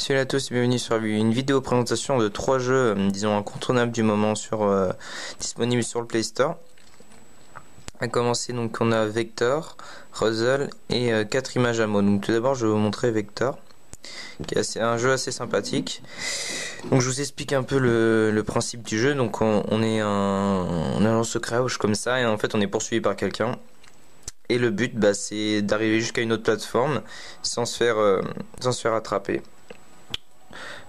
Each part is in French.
Salut à tous et bienvenue sur une vidéo présentation de 3 jeux, disons incontournables du moment disponibles sur le Play Store. À commencer, donc on a Vector, Ruzzle et 4 images à mots. Donc tout d'abord je vais vous montrer Vector, qui est un jeu assez sympathique. Donc je vous explique un peu le principe du jeu. Donc on est un agent secret comme ça, et en fait on est poursuivi par quelqu'un. Et le but c'est d'arriver jusqu'à une autre plateforme sans se faire attraper.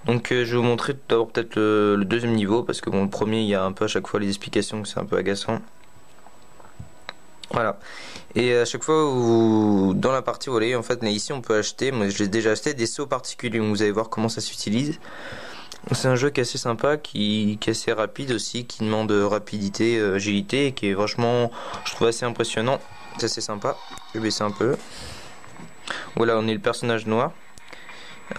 Donc je vais vous montrer tout d'abord peut-être le deuxième niveau, parce que bon, le premier il y a un peu à chaque fois les explications, que c'est un peu agaçant. Voilà. Et à chaque fois dans la partie, vous voyez, en fait ici on peut acheter, moi j'ai déjà acheté des sauts particuliers, donc vous allez voir comment ça s'utilise. C'est un jeu qui est assez sympa, qui est assez rapide aussi, qui demande rapidité, agilité, et qui est vachement, je trouve, assez impressionnant. C'est assez sympa. Je vais baisser un peu. Voilà, on est le personnage noir.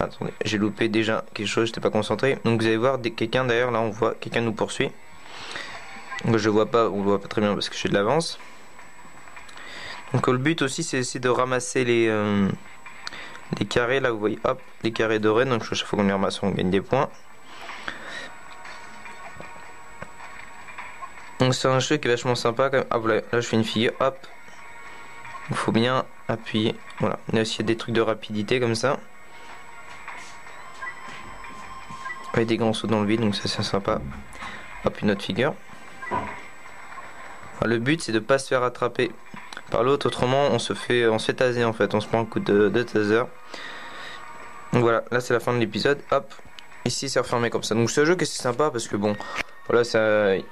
Attendez, j'ai loupé déjà quelque chose, j'étais pas concentré. Donc vous allez voir quelqu'un d'ailleurs, là on voit quelqu'un nous poursuit. Donc je vois pas, on le voit pas très bien parce que j'ai de l'avance. Donc le but aussi c'est essayer de ramasser les carrés, là vous voyez, hop, les carrés dorés. Donc chaque fois qu'on les ramasse on gagne des points. Donc c'est un jeu qui est vachement sympa. Ah voilà, là je fais une figure, hop. Il faut bien appuyer, voilà. Il y a aussi des trucs de rapidité comme ça. Avec des grands sauts dans le vide, donc ça c'est sympa. Hop, une autre figure. Alors, le but c'est de pas se faire attraper par l'autre, autrement on se fait taser en fait, on se prend un coup de taser. Donc voilà, là c'est la fin de l'épisode, hop, ici c'est refermé comme ça. Donc ce jeu que c'est sympa parce que bon, voilà, c'est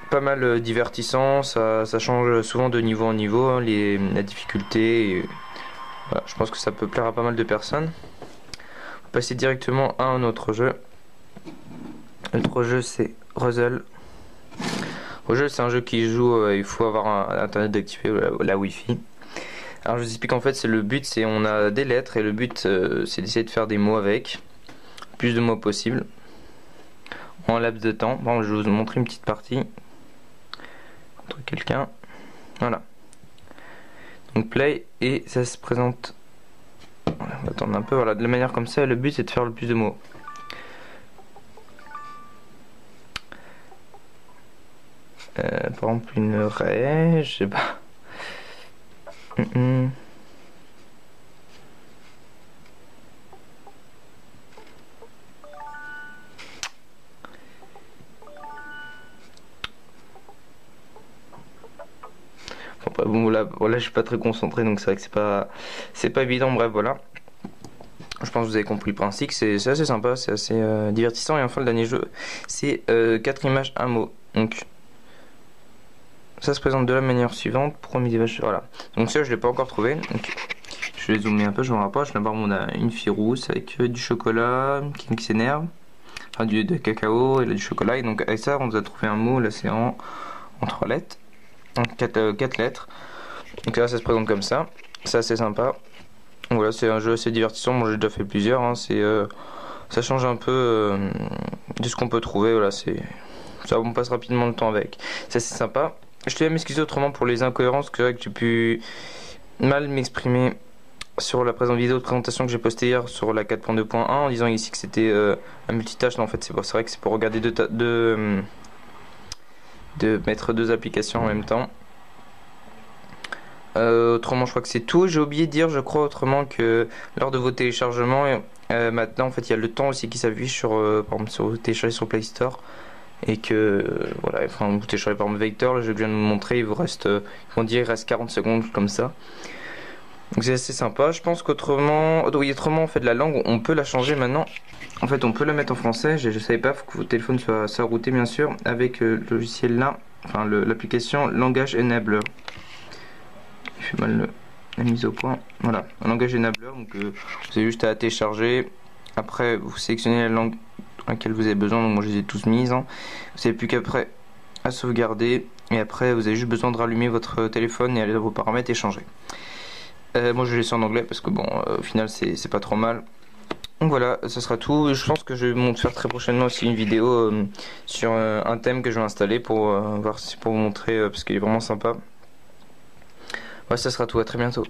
pas mal divertissant, ça change souvent de niveau en niveau, hein, la difficulté, et voilà, je pense que ça peut plaire à pas mal de personnes. On va passer directement à un autre jeu. L'autre jeu c'est Ruzzle. Ruzzle c'est un jeu qui joue, il faut avoir un internet d'activer la Wi-Fi. Alors je vous explique, en fait c'est le but, c'est on a des lettres et le but c'est d'essayer de faire des mots avec plus de mots possible en laps de temps. Bon, je vais vous montrer une petite partie contre quelqu'un. Voilà. Donc play et ça se présente. On va attendre un peu, voilà, de la manière comme ça. Le but c'est de faire le plus de mots. Par exemple une raie, je sais pas. Bon voilà, je suis pas très concentré, donc c'est vrai que c'est pas évident. Bref, voilà. Je pense que vous avez compris le principe. C'est assez sympa, c'est assez divertissant. Et enfin le dernier jeu, c'est 4 images, un mot. Donc ça se présente de la manière suivante. Premier image, voilà. Donc ça je l'ai pas encore trouvé. Donc, je vais zoomer un peu, je me rapproche. D'abord on a une fille rousse avec du chocolat qui s'énerve, enfin de cacao, et là du chocolat. Et donc avec ça on a trouvé un mot. Là c'est en 3 lettres, en 4 lettres. Donc là ça se présente comme ça. C'est assez sympa. Voilà, c'est un jeu assez divertissant. Moi j'ai déjà fait plusieurs, hein. Ça change un peu de ce qu'on peut trouver. Voilà, ça, on passe rapidement le temps avec. C'est assez sympa. Je te vais m'excuser autrement pour les incohérences que j'ai pu mal m'exprimer sur la présente vidéo de présentation que j'ai postée hier sur la 4.2.1 en disant ici que c'était un multitâche. Non, en fait c'est vrai que c'est pour regarder de mettre 2 applications en même temps. Autrement je crois que c'est tout. J'ai oublié de dire, je crois, autrement, que lors de vos téléchargements maintenant en fait il y a le temps aussi qui s'affiche sur par exemple sur télécharger sur Play Store, et que voilà, enfin vous téléchargez par exemple Vector, là je viens de vous montrer, il vous reste il reste 40 secondes comme ça. Donc c'est assez sympa. Je pense qu'autrement, autrement en fait la langue on peut la changer maintenant. En fait on peut la mettre en français. Je savais pas, faut que votre téléphone soit routé bien sûr avec le logiciel là, enfin l'application Langage Enabler. Il fait mal la mise au point. Voilà, un langage enabler. Donc vous avez juste à télécharger. Après vous sélectionnez la langue dans laquelle vous avez besoin. Donc moi je les ai tous mises, hein. Vous n'avez plus qu'après à sauvegarder, et après vous avez juste besoin de rallumer votre téléphone et aller dans vos paramètres et changer. Moi je laisse en anglais parce que bon au final c'est pas trop mal. Donc voilà, ça sera tout. Je pense que je vais faire très prochainement aussi une vidéo sur un thème que je vais installer pour voir si pour vous montrer parce qu'il est vraiment sympa. Ouais, ça sera tout, à très bientôt.